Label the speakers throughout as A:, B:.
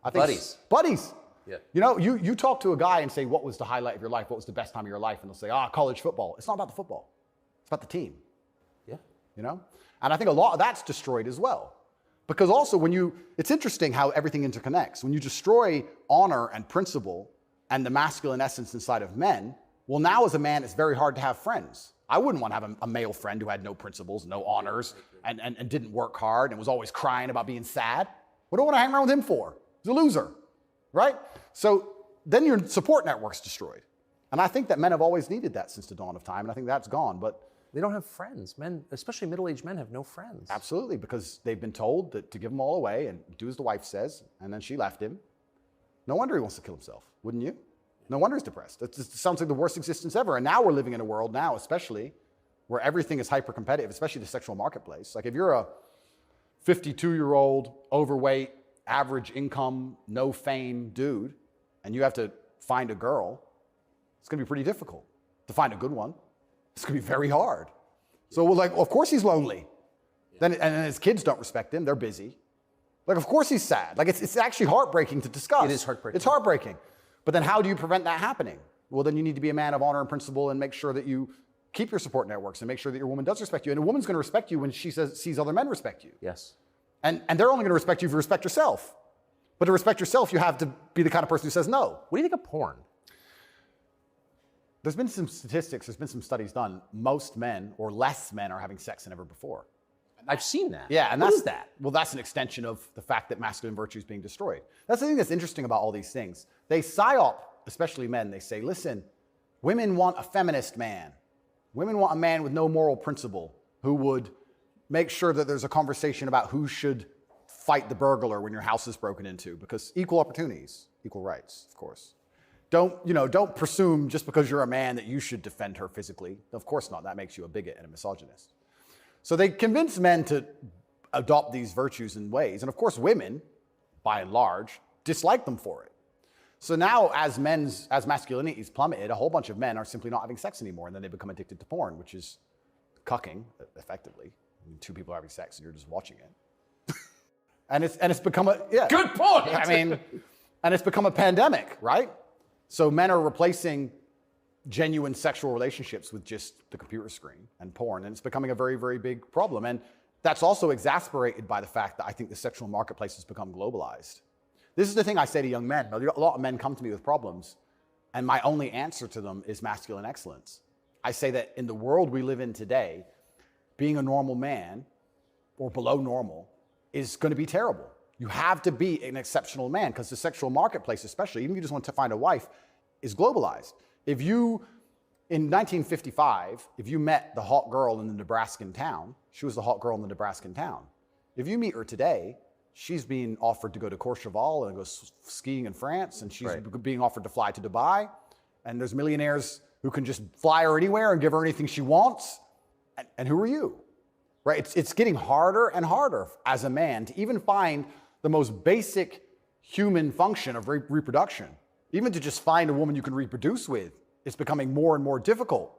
A: I think buddies.
B: Yeah.
A: You know, you talk to a guy and say, what was the highlight of your life? What was the best time of your life? And they'll say, college football. It's not about the football. It's about the team.
B: Yeah.
A: You know? And I think a lot of that's destroyed as well. Because also it's interesting how everything interconnects. When you destroy honor and principle and the masculine essence inside of men, well, now as a man, it's very hard to have friends. I wouldn't want to have a male friend who had no principles, no honors, and didn't work hard and was always crying about being sad. What do I want to hang around with him for? He's a loser, right? So then your support network's destroyed. And I think that men have always needed that since the dawn of time, and I think that's gone. But
B: they don't have friends. Men, especially middle-aged men, have no friends.
A: Absolutely, because they've been told to give them all away and do as the wife says, and then she left him. No wonder he wants to kill himself, wouldn't you? No wonder he's depressed. It sounds like the worst existence ever. And now we're living in a world now, especially, where everything is hyper-competitive, especially the sexual marketplace. Like if you're a 52-year-old, overweight, average income, no fame dude, and you have to find a girl, it's going to be pretty difficult to find a good one. It's going to be very hard. So we're like, of course he's lonely. Then his kids don't respect him. They're busy. Like, of course he's sad. Like, it's actually heartbreaking to discuss.
B: It is heartbreaking.
A: It's heartbreaking. But then how do you prevent that happening? Well, then you need to be a man of honor and principle and make sure that you keep your support networks and make sure that your woman does respect you. And a woman's going to respect you when she sees other men respect you.
B: Yes.
A: And they're only going to respect you if you respect yourself. But to respect yourself, you have to be the kind of person who says no.
B: What do you think of porn?
A: There's been some statistics, there's been some studies done. Most men or less men are having sex than ever before.
B: I've seen that.
A: Yeah, and
B: what is that?
A: Well, that's an extension of the fact that masculine virtue is being destroyed. That's the thing that's interesting about all these things. They psyop, especially men, they say, listen, women want a feminist man. Women want a man with no moral principle who would make sure that there's a conversation about who should fight the burglar when your house is broken into, because equal opportunities, equal rights, of course. Don't presume just because you're a man that you should defend her physically. Of course not. That makes you a bigot and a misogynist. So they convince men to adopt these virtues and ways. And of course, women, by and large, dislike them for it. So now as masculinity is plummeted, a whole bunch of men are simply not having sex anymore. And then they become addicted to porn, which is cucking, effectively. I mean, two people are having sex and you're just watching it. and it's become
B: Good point.
A: I mean, and it's become a pandemic, right? So men are replacing genuine sexual relationships with just the computer screen and porn, and it's becoming a very, very big problem. And that's also exasperated by the fact that I think the sexual marketplace has become globalized. This is the thing I say to young men. A lot of men come to me with problems, and my only answer to them is masculine excellence. I say that in the world we live in today, being a normal man or below normal is going to be terrible. You have to be an exceptional man because the sexual marketplace, especially, even if you just want to find a wife, is globalized. If you, in 1955, if you met the hot girl in the Nebraskan town, she was the hot girl in the Nebraskan town. If you meet her today, she's being offered to go to Courchevel and go skiing in France, and she's being offered to fly to Dubai. And there's millionaires who can just fly her anywhere and give her anything she wants. And who are you? Right? It's getting harder and harder as a man to even find the most basic human function of reproduction. Even to just find a woman you can reproduce with, it's becoming more and more difficult.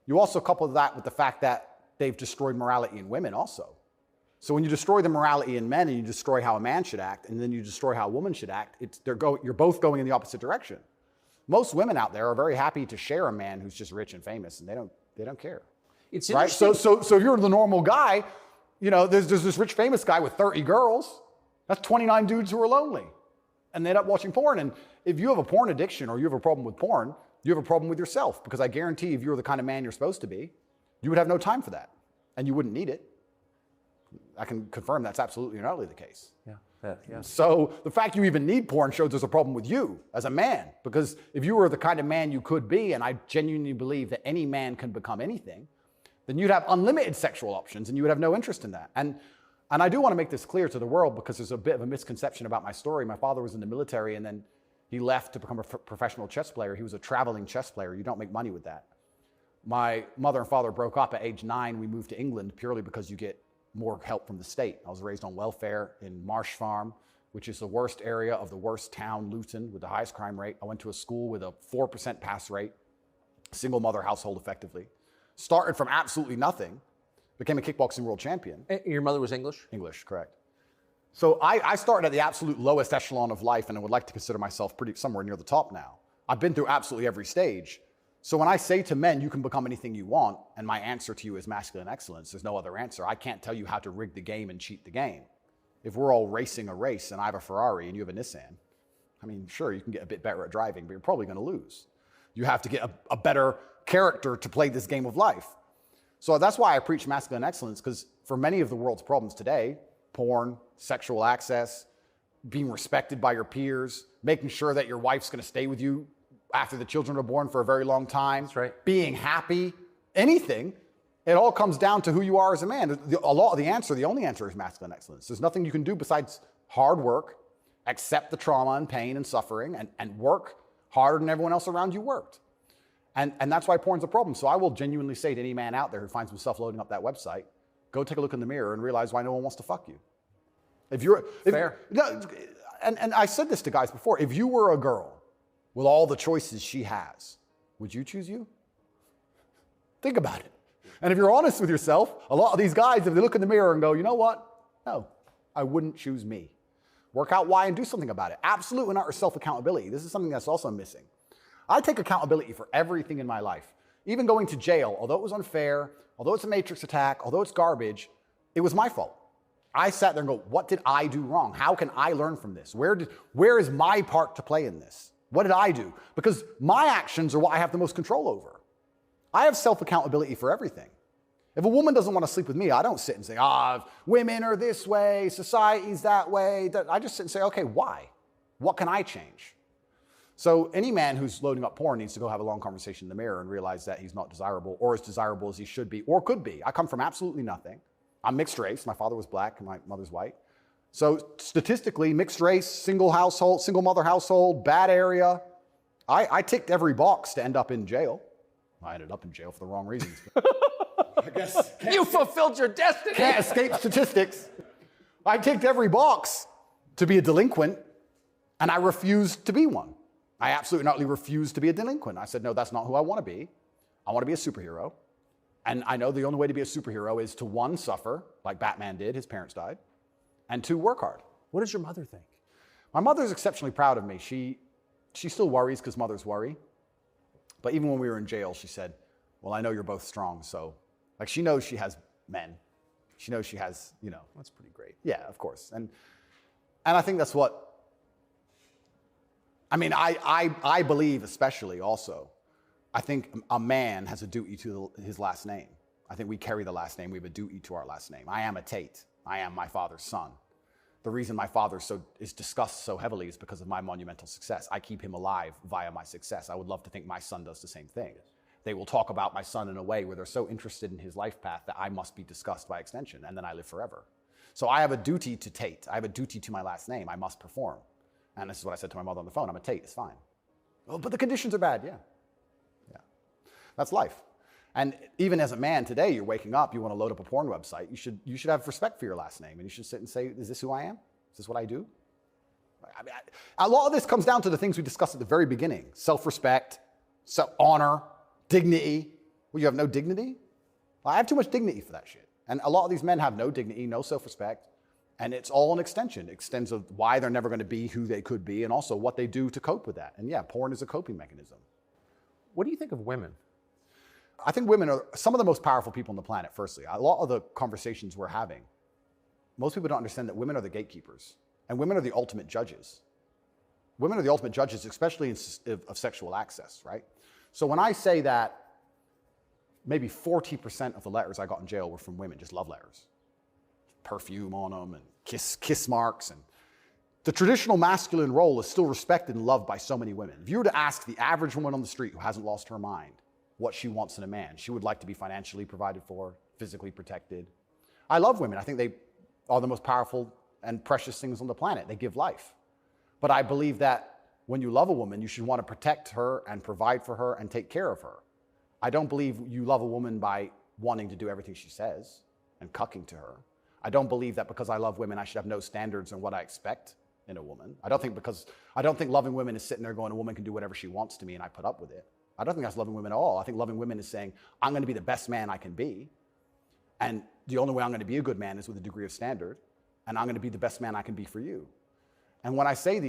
A: You also couple that with the fact that they've destroyed morality in women also. So when you destroy the morality in men and you destroy how a man should act, and then you destroy how a woman should act, you're both going in the opposite direction. Most women out there are very happy to share a man who's just rich and famous, and they don't care.
B: It's
A: right? So if you're the normal guy, there's this rich famous guy with 30 girls. That's 29 dudes who are lonely. And they end up watching porn. And if you have a porn addiction or you have a problem with porn, you have a problem with yourself. Because I guarantee if you were the kind of man you're supposed to be, you would have no time for that. And you wouldn't need it. I can confirm that's absolutely and utterly the case.
B: Yeah.
A: So the fact you even need porn shows there's a problem with you as a man. Because if you were the kind of man you could be, and I genuinely believe that any man can become anything, then you'd have unlimited sexual options and you would have no interest in that. And I do want to make this clear to the world because there's a bit of a misconception about my story. My father was in the military and then he left to become a professional chess player. He was a traveling chess player. You don't make money with that. My mother and father broke up at age 9. We moved to England purely because you get more help from the state. I was raised on welfare in Marsh Farm, which is the worst area of the worst town, Luton, with the highest crime rate. I went to a school with a 4% pass rate, single mother household effectively. Started from absolutely nothing. Became a kickboxing world champion.
B: Your mother was English?
A: English, correct. So I started at the absolute lowest echelon of life, and I would like to consider myself somewhere near the top now. I've been through absolutely every stage. So when I say to men, you can become anything you want, and my answer to you is masculine excellence, there's no other answer. I can't tell you how to rig the game and cheat the game. If we're all racing a race and I have a Ferrari and you have a Nissan, I mean, sure, you can get a bit better at driving, but you're probably going to lose. You have to get a better character to play this game of life. So that's why I preach masculine excellence, because for many of the world's problems today, porn, sexual access, being respected by your peers, making sure that your wife's going to stay with you after the children are born for a very long time,
B: that's right,
A: being happy, anything, it all comes down to who you are as a man. The only answer is masculine excellence. There's nothing you can do besides hard work, accept the trauma and pain and suffering, and work harder than everyone else around you worked. And that's why porn's a problem. So I will genuinely say to any man out there who finds himself loading up that website, go take a look in the mirror and realize why no one wants to fuck you.
B: Fair.
A: And I said this to guys before, if you were a girl with all the choices she has, would you choose you? Think about it. And if you're honest with yourself, a lot of these guys, if they look in the mirror and go, you know what? No, I wouldn't choose me. Work out why and do something about it. Absolute and utter self-accountability. This is something that's also missing. I take accountability for everything in my life. Even going to jail, although it was unfair, although it's a matrix attack, although it's garbage, it was my fault. I sat there and go, what did I do wrong? How can I learn from this? Where is my part to play in this? What did I do? Because my actions are what I have the most control over. I have self-accountability for everything. If a woman doesn't want to sleep with me, I don't sit and say, women are this way, society's that way. I just sit and say, okay, why? What can I change? So any man who's loading up porn needs to go have a long conversation in the mirror and realize that he's not desirable or as desirable as he should be or could be. I come from absolutely nothing. I'm mixed race. My father was black and my mother's white. So statistically, mixed race, single household, single mother household, bad area. I ticked every box to end up in jail. I ended up in jail for the wrong reasons. I guess
B: you fulfilled your destiny.
A: Can't escape statistics. I ticked every box to be a delinquent, and I refused to be one. I absolutely not refused to be a delinquent. I said, no, that's not who I want to be. I want to be a superhero. And I know the only way to be a superhero is to, one, suffer, like Batman did, his parents died, and two, work hard.
B: What does your mother think?
A: My mother's exceptionally proud of me. She still worries because mothers worry. But even when we were in jail, she said, well, I know you're both strong, so, like, she knows she has men. She knows she has,
B: That's pretty great.
A: Yeah, of course. And I think that's what, I believe especially also, I think a man has a duty to his last name. I think we carry the last name. We have a duty to our last name. I am a Tate. I am my father's son. The reason my father is discussed so heavily is because of my monumental success. I keep him alive via my success. I would love to think my son does the same thing. They will talk about my son in a way where they're so interested in his life path that I must be discussed by extension, and then I live forever. So I have a duty to Tate. I have a duty to my last name. I must perform. And this is what I said to my mother on the phone. I'm a Tate. It's fine. Oh, but the conditions are bad. Yeah. That's life. And even as a man today, you're waking up, you want to load up a porn website. You should have respect for your last name, and you should sit and say, is this who I am? Is this what I do? A lot of this comes down to the things we discussed at the very beginning. Self-respect, honor, dignity. Well, you have no dignity? Well, I have too much dignity for that shit. And a lot of these men have no dignity, no self-respect, and it's all an extension. It extends of why they're never going to be who they could be, and also what they do to cope with that. And yeah, porn is a coping mechanism.
B: What do you think of women?
A: I think women are some of the most powerful people on the planet, firstly. A lot of the conversations we're having, most people don't understand that women are the gatekeepers, and women are the ultimate judges. Women are the ultimate judges, especially of sexual access, right? So when I say that maybe 40% of the letters I got in jail were from women, just love letters. Perfume on them and kiss marks. And the traditional masculine role is still respected and loved by so many women. If you were to ask the average woman on the street who hasn't lost her mind what she wants in a man, she would like to be financially provided for, physically protected. I love women. I think they are the most powerful and precious things on the planet. They give life. But I believe that when you love a woman, you should want to protect her and provide for her and take care of her. I don't believe you love a woman by wanting to do everything she says and cucking to her. I don't believe that because I love women, I should have no standards on what I expect in a woman. I don't think loving women is sitting there going, a woman can do whatever she wants to me and I put up with it. I don't think that's loving women at all. I think loving women is saying, I'm going to be the best man I can be. And the only way I'm going to be a good man is with a degree of standard. and I'm going to be the best man I can be for you. And when I say